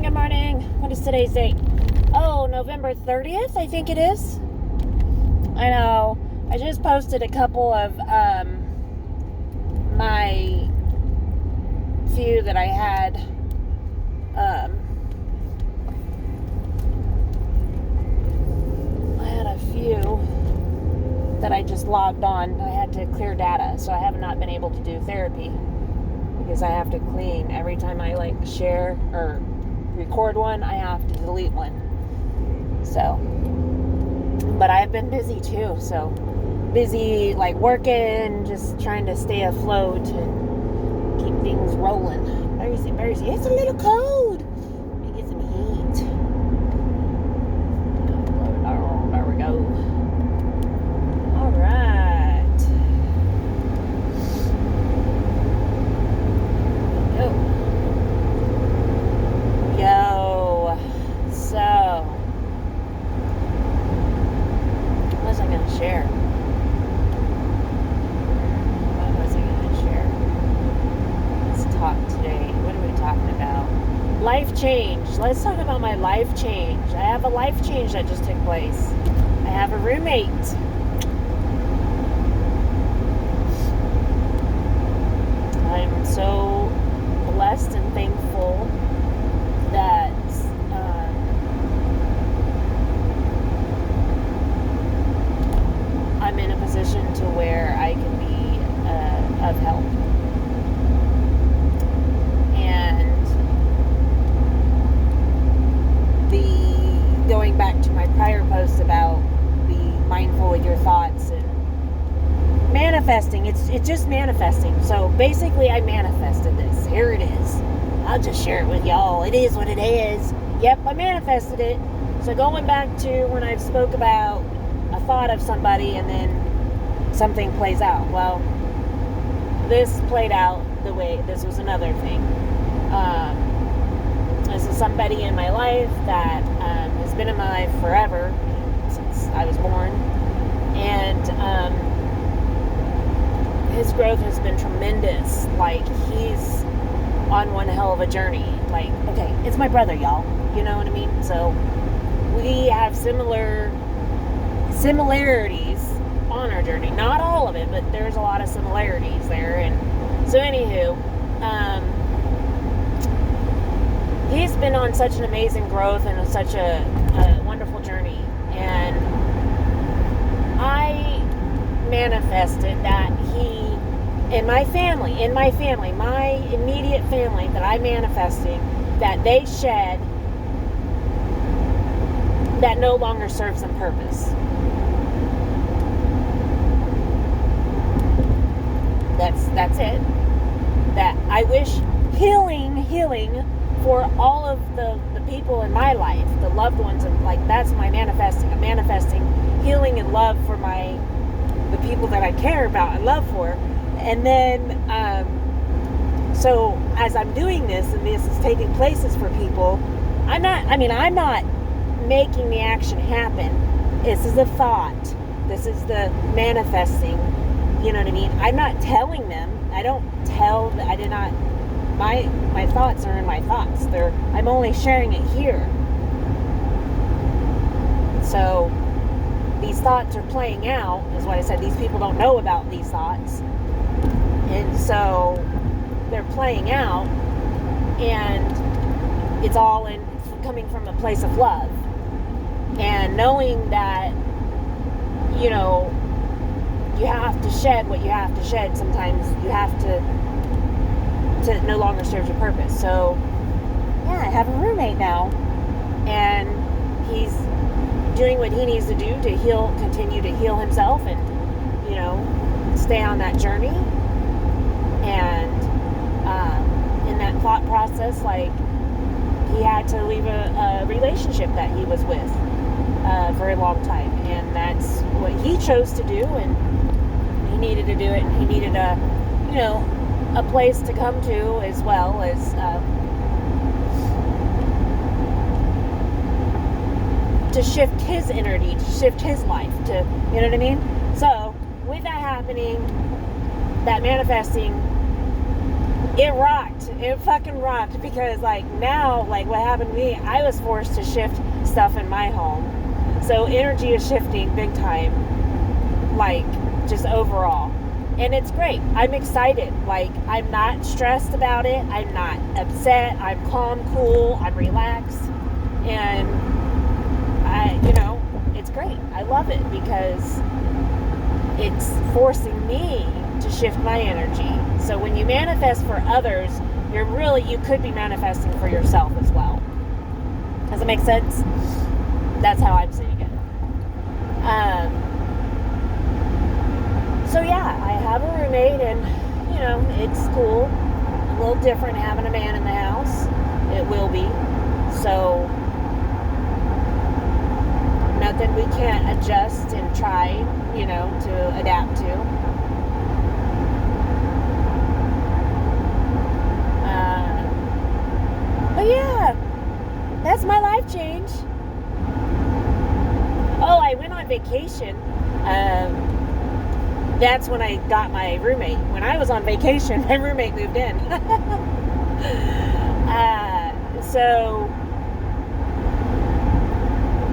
Good morning. What is today's date? Oh, November 30th, I think it is. I know. I just posted a couple of my few that I had a few that I just logged on. I had to clear data, so I have not been able to do therapy because I have to clean every time I share or record one. I have to delete one. So, but I've been busy too. So busy working, just trying to stay afloat and keep things rolling. Very easy. It's a little cold. Let me get some heat. Oh, there we go. All right. Yo. So, what was I going to share? Let's talk today. What are we talking about? Life change. Let's talk about my life change. I have a life change that just took place. I have a roommate. I'm so blessed and thankful that I'm in a position to where I can be of help. And going back to my prior post about be mindful with your thoughts and manifesting, it's just manifesting. So basically I manifested this. Here it is. I'll just share it with y'all. It is what it is. Yep, I manifested it. So going back to when I spoke about a thought of somebody and then something plays out. Well, this played out the way, this was another thing. This is somebody in my life that has been in my life forever, since I was born. And his growth has been tremendous. He's on one hell of a journey. Okay, it's my brother, y'all. You know what I mean? So we have similarities on our journey. Not all of it, but there's a lot of similarities there. And so anywho, he's been on such an amazing growth and such a wonderful journey. And I manifested that in my family, my immediate family, that I'm manifesting that they shed that no longer serves them purpose. That's it. That I wish healing for all of the people in my life, the loved ones, and that's my manifesting. I'm manifesting healing and love for the people that I care about and love for. And then so as I'm doing this and this is taking places for people, I'm not making the action happen. This is a thought. This is the manifesting. You know what I mean? I'm not telling them. I did not. My thoughts are in my thoughts. I'm only sharing it here. So these thoughts are playing out, is what I said. These people don't know about these thoughts. And so they're playing out, and it's all coming from a place of love. And knowing that, you have to shed what you have to shed. Sometimes you have to no longer serve your purpose. So, yeah, I have a roommate now. And he's doing what he needs to do to continue to heal himself and, stay on that journey. And in that thought process, he had to leave a relationship that he was with for a long time. And that's what he chose to do, and he needed to do it, and he needed a place to come to, as well as to shift his energy, to shift his life, to, you know what I mean? So with that happening, that manifesting, it rocked. It fucking rocked because, like, now, like, what happened to me, I was forced to shift stuff in my home. So energy is shifting big time, like, just overall. And it's great. I'm excited. Like, I'm not stressed about it. I'm not upset. I'm calm, cool. I'm relaxed. And it's great. I love it because it's forcing me to shift my energy. So when you manifest for others, you could be manifesting for yourself as well. Does it make sense? That's how I'm seeing it. So yeah, I have a roommate, and it's cool. A little different having a man in the house. It will be. So nothing we can't adjust and try, to adapt to. But yeah, that's my life change. Oh, I went on vacation. That's when I got my roommate. When I was on vacation, my roommate moved in. So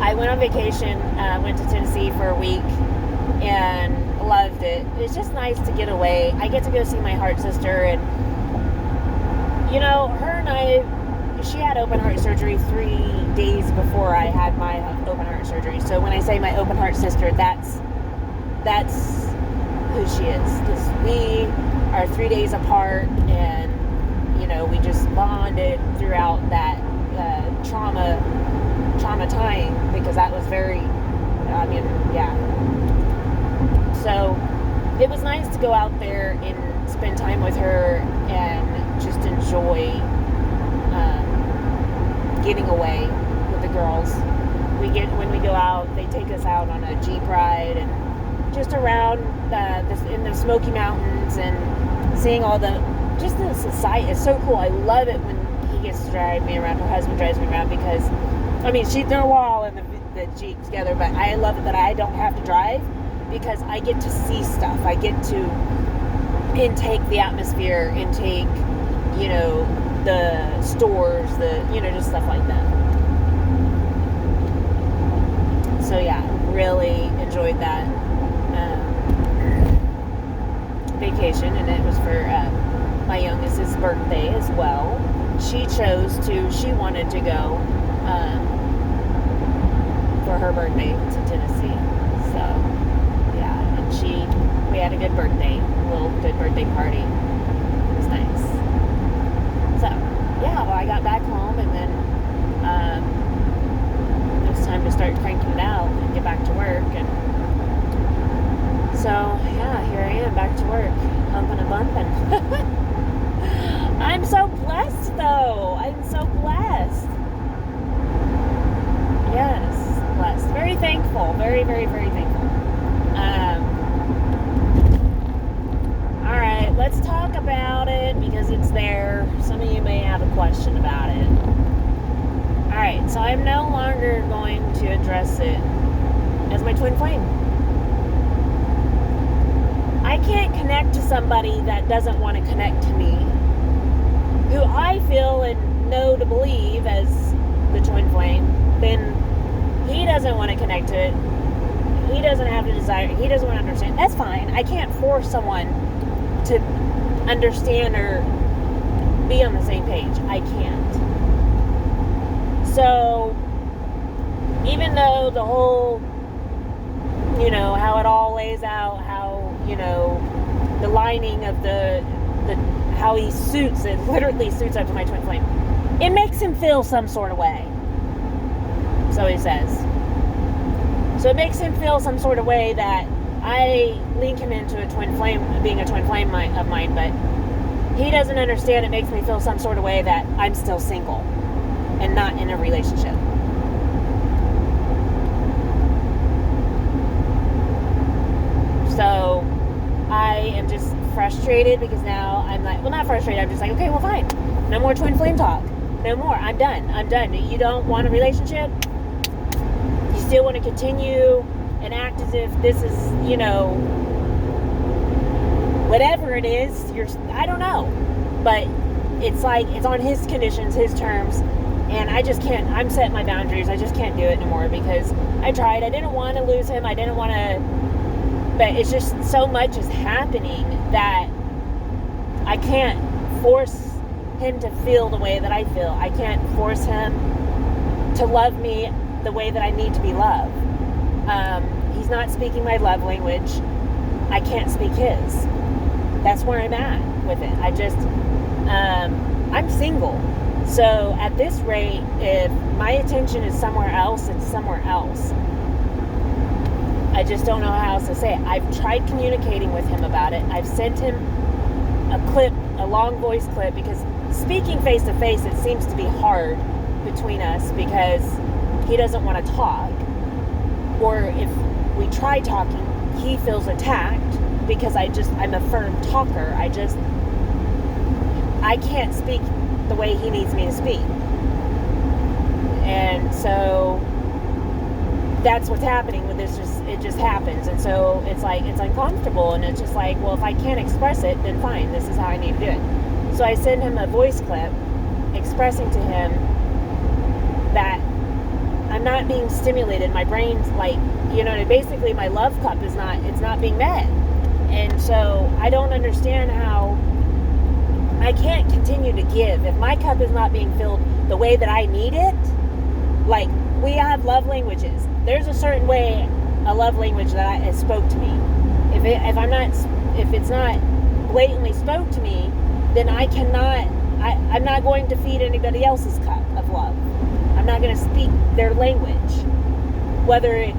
I went on vacation, went to Tennessee for a week, and loved it. It's just nice to get away. I get to go see my heart sister, and her and I, she had open heart surgery 3 days before I had my open heart surgery. So when I say my open heart sister, that's who she is, because we are 3 days apart, and we just bonded throughout that trauma time, because that was very, so it was nice to go out there and spend time with her and just enjoy getting away with the girls. When we go out, they take us out on a Jeep ride and just around in the Smoky Mountains, and seeing all the society. It's so cool. I love it when he gets to drive me around. Her husband drives me around, because they're all in the Jeep together, but I love it that I don't have to drive, because I get to see stuff. I get to intake the atmosphere, intake, the stores, just stuff like that. So yeah, really enjoyed that vacation, and it was for my youngest's birthday as well. She wanted to go for her birthday to Tennessee. So yeah, and we had a good birthday, good birthday party. It was nice. So yeah, well, I got back home, and then it was time to start cranking it out and get back to work. And so yeah, here I am back to work, humping and bumping. I'm so blessed, though. I'm so blessed. Yes, blessed. Very thankful. Very, very, very thankful. All right, let's talk about it, because it's there. Some of you may have a question about it. All right, so I'm no longer going to address it as my twin flame. I can't connect to somebody that doesn't want to connect to me, who I feel and know to believe as the twin flame. Then he doesn't want to connect to it. He doesn't have the desire. He doesn't want to understand. That's fine. I can't force someone to understand or be on the same page. I can't. So even though the whole, how it all lays out, how, the lining of the how he suits it, literally suits up to my twin flame, it makes him feel some sort of way. So he says. So it makes him feel some sort of way that I link him into a twin flame, being a twin flame of mine, but he doesn't understand. It makes me feel some sort of way that I'm still single and not in a relationship. So I am just frustrated, because now I'm like, well, not frustrated, I'm just like, okay, well, fine. No more twin flame talk. No more. I'm done. You don't want a relationship? You still want to continue and act as if this is, whatever it is, I don't know. But it's like it's on his conditions, his terms, and I just can't. I'm setting my boundaries. I just can't do it anymore because I tried. I didn't want to lose him. I didn't want to, but it's just so much is happening that I can't force him to feel the way that I feel. I can't force him to love me the way that I need to be loved. He's not speaking my love language. I can't speak his. That's where I'm at with it. I'm single. So at this rate, if my attention is somewhere else, it's somewhere else. I just don't know how else to say it. I've tried communicating with him about it. I've sent him a long voice clip, because speaking face to face, it seems to be hard between us because he doesn't want to talk. Or if we try talking, he feels attacked because I'm a firm talker. I can't speak the way he needs me to speak. And so that's what's happening with this. It just happens. And so it's like, it's uncomfortable. And it's just like, well, if I can't express it, then fine. This is how I need to do it. So I send him a voice clip expressing to him that I'm not being stimulated. My brain's like, basically my love cup it's not being met. And so I don't understand how I can't continue to give if my cup is not being filled the way that I need it. Like, we have love languages. There's a certain way a love language that it spoke to me. If it's not blatantly spoke to me, then I'm not going to feed anybody else's cup of love. I'm not going to speak their language. Whether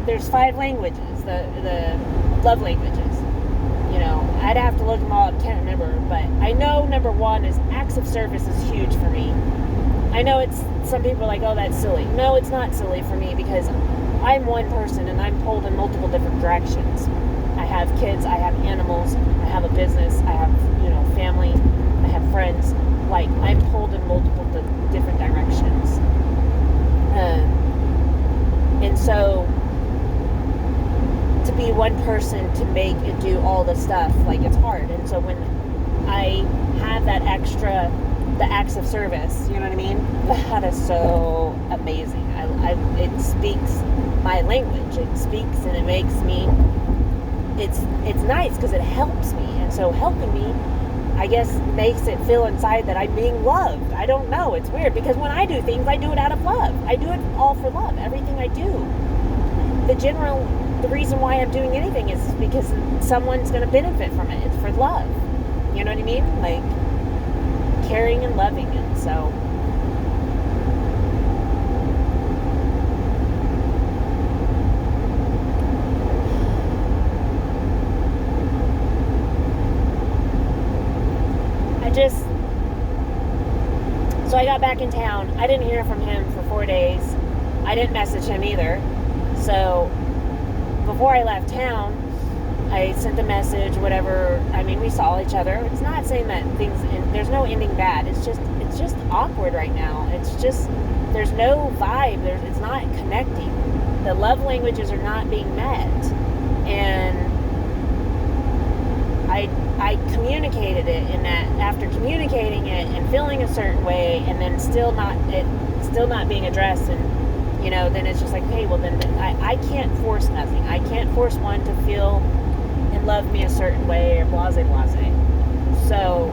there's 5 languages, the love languages. I'd have to look them all up, can't remember, but I know number 1 is acts of service is huge for me. I know some people are like, oh, that's silly. No, it's not silly for me because I'm one person and I'm pulled in multiple different directions. I have kids, I have animals, I have a business, I have, family, I have friends. Like, I'm pulled in multiple different directions. And so to be one person to make and do all the stuff, like, it's hard. And so when I have that extra, the acts of service, you know what I mean? That is so amazing. It speaks my language. It speaks and it makes me, it's nice because it helps me. And so helping me, I guess, makes it feel inside that I'm being loved. I don't know. It's weird because when I do things, I do it out of love. I do it all for love. Everything I do. The reason why I'm doing anything is because someone's going to benefit from it. It's for love. You know what I mean? Like, caring and loving it. So I got back in town. I didn't hear from him for 4 days. I didn't message him either. So before I left town, I sent a message, whatever. I mean, we saw each other. It's not saying that there's no ending bad. It's just awkward right now. It's just, there's no vibe. It's not connecting. The love languages are not being met. And I communicated it in that after communicating it and feeling a certain way and then still not being addressed, and then it's just like, hey, well then I can't force nothing. I can't force one to feel and love me a certain way or blase. So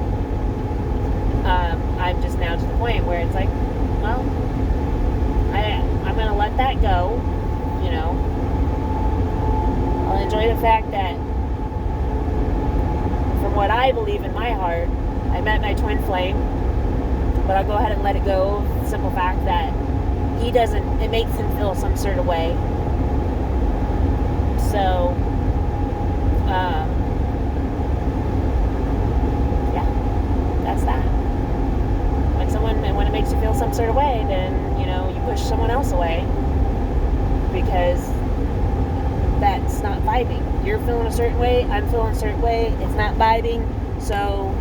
I'm just now to the point where it's like, well, I'm gonna let that go. I'll enjoy the fact that, from what I believe in my heart, I met my twin flame, but I'll go ahead and let it go. The simple fact that it makes him feel some sort of way. So, yeah, that's that. When it makes you feel some sort of way, then, you push someone else away because that's not vibing. You're feeling a certain way, I'm feeling a certain way, it's not vibing. So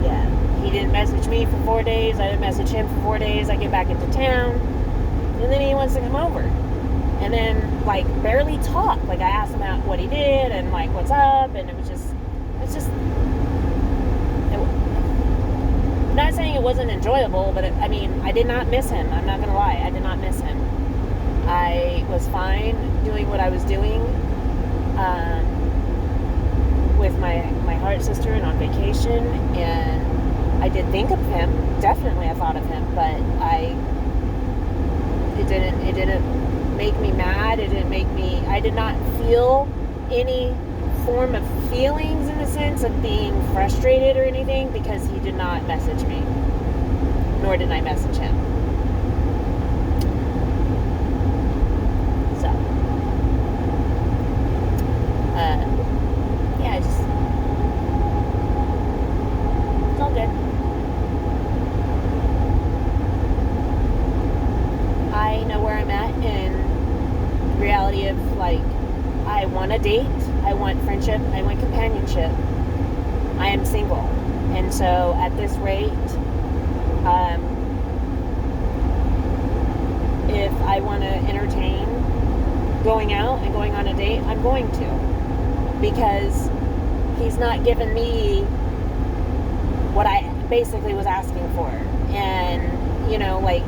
yeah, he didn't message me for 4 days, I didn't message him for 4 days. I get back into town and then he wants to come over and then like barely talk. Like, I asked him out what he did and like what's up, and it's just wasn't enjoyable, but I did not miss him. I'm not gonna lie, I did not miss him. I was fine doing what I was doing with my heart sister and on vacation, and I did think of him. Definitely I thought of him, but it didn't make me mad. I did not feel any form of feelings in the sense of being frustrated or anything, because he did not message me, nor did I message him. So it's all good. I know where I'm at in reality of, like, I want a date, I want friendship, I want companionship. I am single, and so at this rate, if I want to entertain going out and going on a date, I'm going to, because he's not given me what I basically was asking for. And like,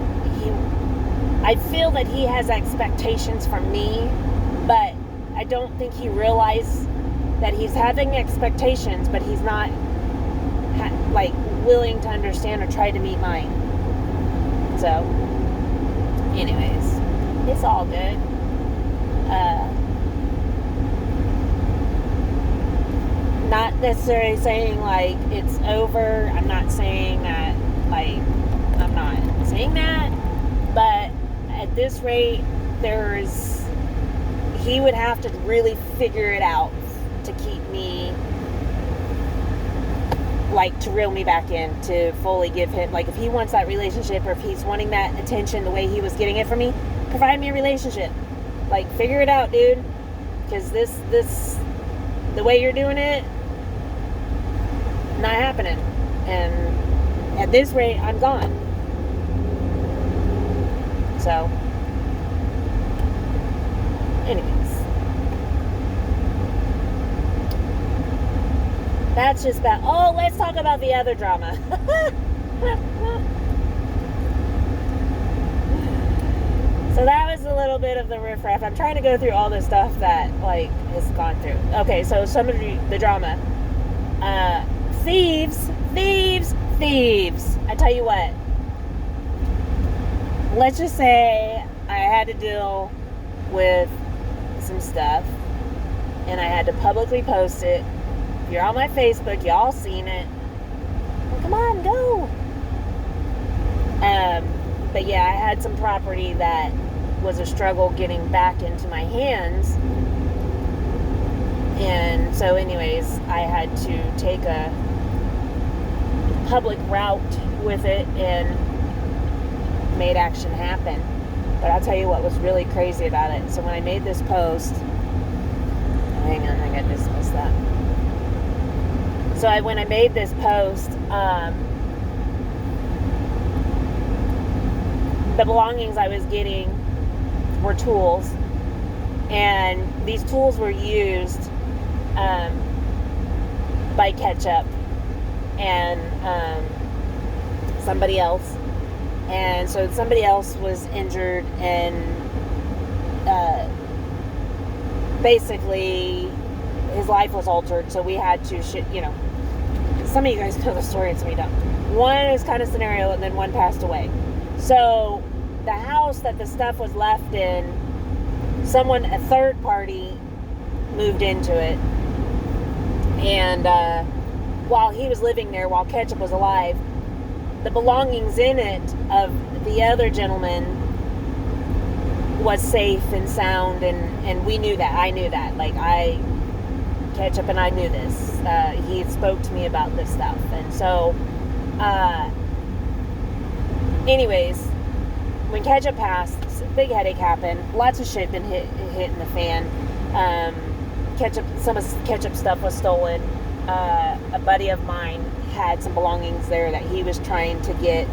I feel that he has expectations from me, but I don't think he realized that he's having expectations, but he's not willing to understand or try to meet mine. So anyways, it's all good. Not necessarily saying like it's over. I'm not saying that, I'm not saying that, but at this rate, he would have to really figure it out to keep me, to reel me back in, to fully give him, if he wants that relationship, or if he's wanting that attention the way he was getting it from me, provide me a relationship. Figure it out, dude, because this the way you're doing it, not happening. And at this rate, I'm gone. So anyways, that's just about. Oh, let's talk about the other drama. So that was a little bit of the riffraff. I'm trying to go through all the stuff that has gone through. Okay, so some of the drama. Thieves. I tell you what. Let's just say I had to deal with some stuff, and I had to publicly post it. If you're on my Facebook, y'all seen it. Well, come on, go. But yeah, I had some property that was a struggle getting back into my hands, and so anyways, I had to take a public route with it and made action happen. But I'll tell you what was really crazy about it. So when I made this post, hang on, I got this messed up. So when I made this post, the belongings I was getting were tools, and these tools were used by Ketchup and somebody else. And so somebody else was injured, and basically his life was altered. So we had to some of you guys know the story and some of you don't. One is kind of scenario, and then one passed away. So the house that the stuff was left in, a third party moved into it. And while he was living there, while Ketchup was alive, the belongings in it of the other gentleman was safe and sound, and we knew that. I knew that. Ketchup and I knew this. He spoke to me about this stuff. And so, anyways, when Ketchup passed, big headache happened. Lots of shit been hit in the fan. Some of Ketchup stuff was stolen. A buddy of mine had some belongings there that he was trying to get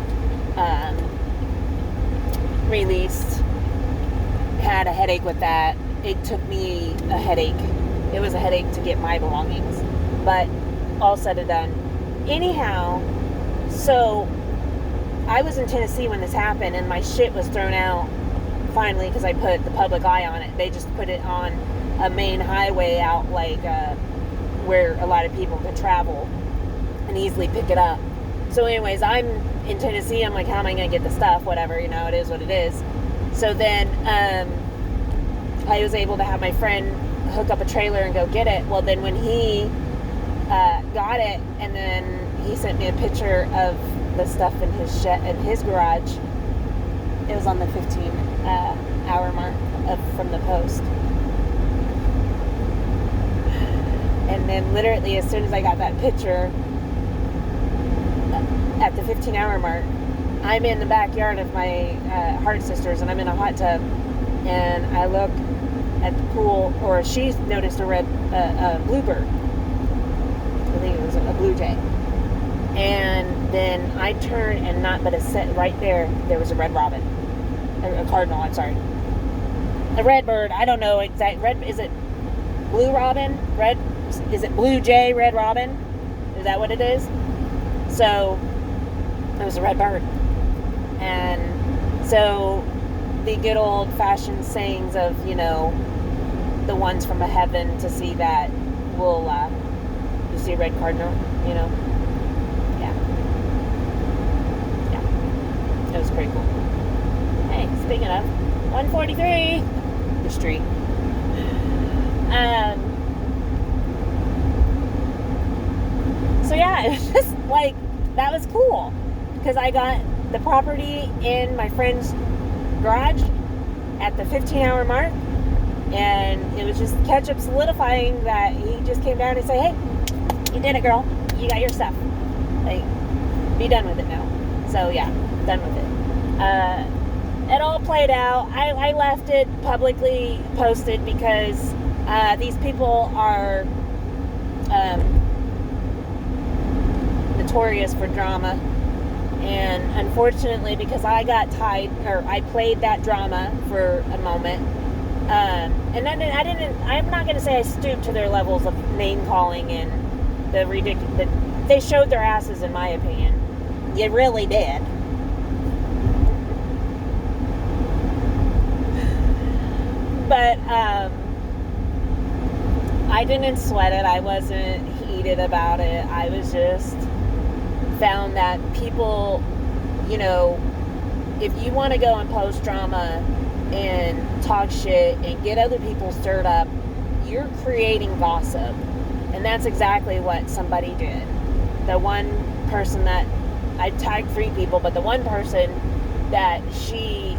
released. Had a headache with that. It took me a headache. It was a headache to get my belongings, but all said and done. Anyhow, so I was in Tennessee when this happened, and my shit was thrown out finally because I put the public eye on it. They just put it on a main highway out like where a lot of people could travel and easily pick it up. So anyways, I'm in Tennessee. I'm like, how am I going to get the stuff? Whatever, you know, it is what it is. So then I was able to have my friend hook up a trailer and go get it. Well, then when he got it, and then he sent me a picture of the stuff in his in his garage. It was on the 15-hour mark from the post. And then literally as soon as I got that picture, at the 15-hour mark, I'm in the backyard of my Heart Sisters, and I'm in a hot tub, and I look at the pool, or she noticed a red bluebird. I think it was a blue jay. And then I turned, and not but a set right there was a red robin. A cardinal, I'm sorry. A red bird, I don't know exact. Red, is it blue robin? Red, is it blue jay, red robin? Is that what it is? So, it was a red bird. And so, the good old fashioned sayings of, you know, the ones from heaven to see that will, you see a red cardinal, you know? Yeah. It was pretty cool. Hey, speaking of, 143, the street. So yeah, it was just like, that was cool. Because I got the property in my friend's garage at the 15-hour mark. And it was just ketchup solidifying that he just came down and said, hey, you did it, girl. You got your stuff. Like, be done with it now. So yeah, done with it. It all played out. I left it publicly posted because these people are notorious for drama. And unfortunately, because I got tied, or I played that drama for a moment, and I'm not going to say I stooped to their levels of name calling and the ridiculous. They showed their asses, in my opinion. You really did. But I didn't sweat it. I wasn't heated about it. I was just found that people, you know, if you want to go and post drama and talk shit and get other people stirred up, you're creating gossip. And that's exactly what somebody did. The one person that, I tagged 3 people, but the one person that she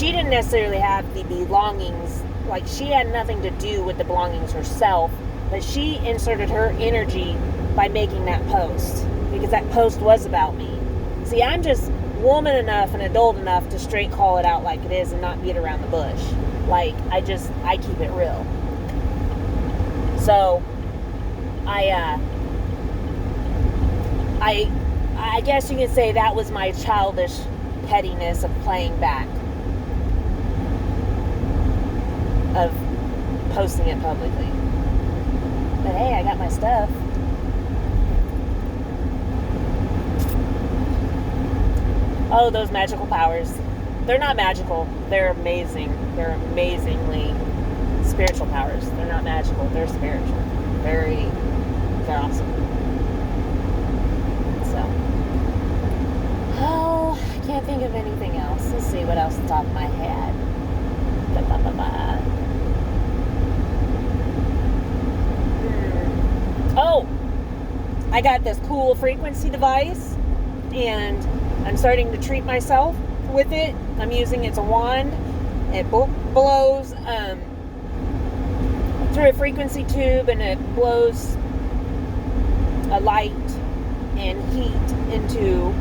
didn't necessarily have the belongings, like she had nothing to do with the belongings herself, but she inserted her energy by making that post, because that post was about me. See, I'm just woman enough and adult enough to straight call it out like it is and not beat around the bush. Like, I keep it real. So, I guess you could say that was my childish pettiness of playing back, of posting it publicly. But hey, I got my stuff. Oh, those magical powers. They're not magical. They're amazing. They're amazingly spiritual powers. They're not magical. They're spiritual. They're awesome. So. Oh, I can't think of anything else. Let's see what else is top of my head. Oh, I got this cool frequency device, and I'm starting to treat myself with it. I'm using it's a wand. It blows through a frequency tube, and it blows a light and heat into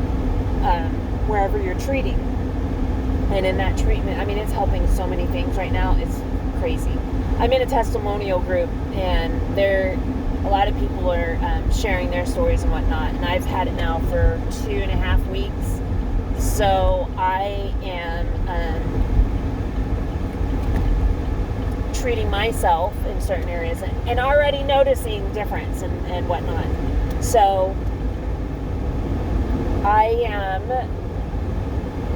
wherever you're treating. And in that treatment, I mean, it's helping so many things right now. It's crazy. I'm in a testimonial group, and a lot of people are sharing their stories and whatnot. And I've had it now for 2.5 weeks. So I am treating myself in certain areas and already noticing difference and whatnot. So I am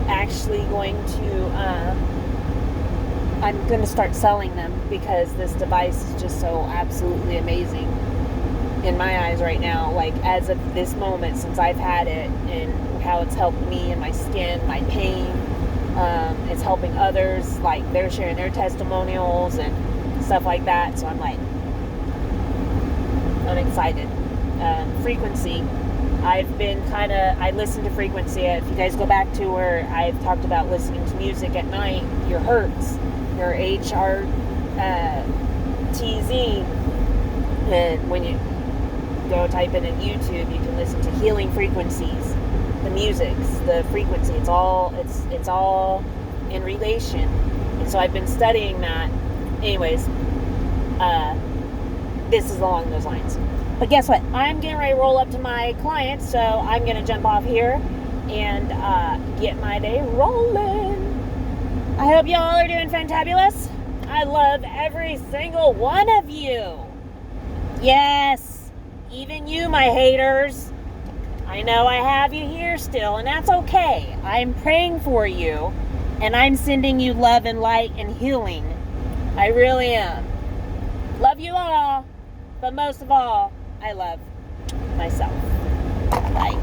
actually going to, I'm going to start selling them because this device is just so absolutely amazing in my eyes right now. Like, as of this moment, since I've had it, and how it's helped me and my skin, my pain, it's helping others, like they're sharing their testimonials and stuff like that. So I'm like, I'm excited. Frequency, I've been I listen to Frequency. If you guys go back to where I've talked about listening to music at night, your Hertz, your HRTZ, and when you go type it in YouTube, you can listen to healing frequencies, the musics, the frequency. It's all in relation. And so I've been studying that. Anyways, this is along those lines. But guess what? I'm getting ready to roll up to my client, so I'm going to jump off here and get my day rolling. I hope y'all are doing fantabulous. I love every single one of you. Yes, even you, my haters. I know I have you here still, and that's okay. I'm praying for you, and I'm sending you love and light and healing. I really am. Love you all, but most of all, I love myself. Bye.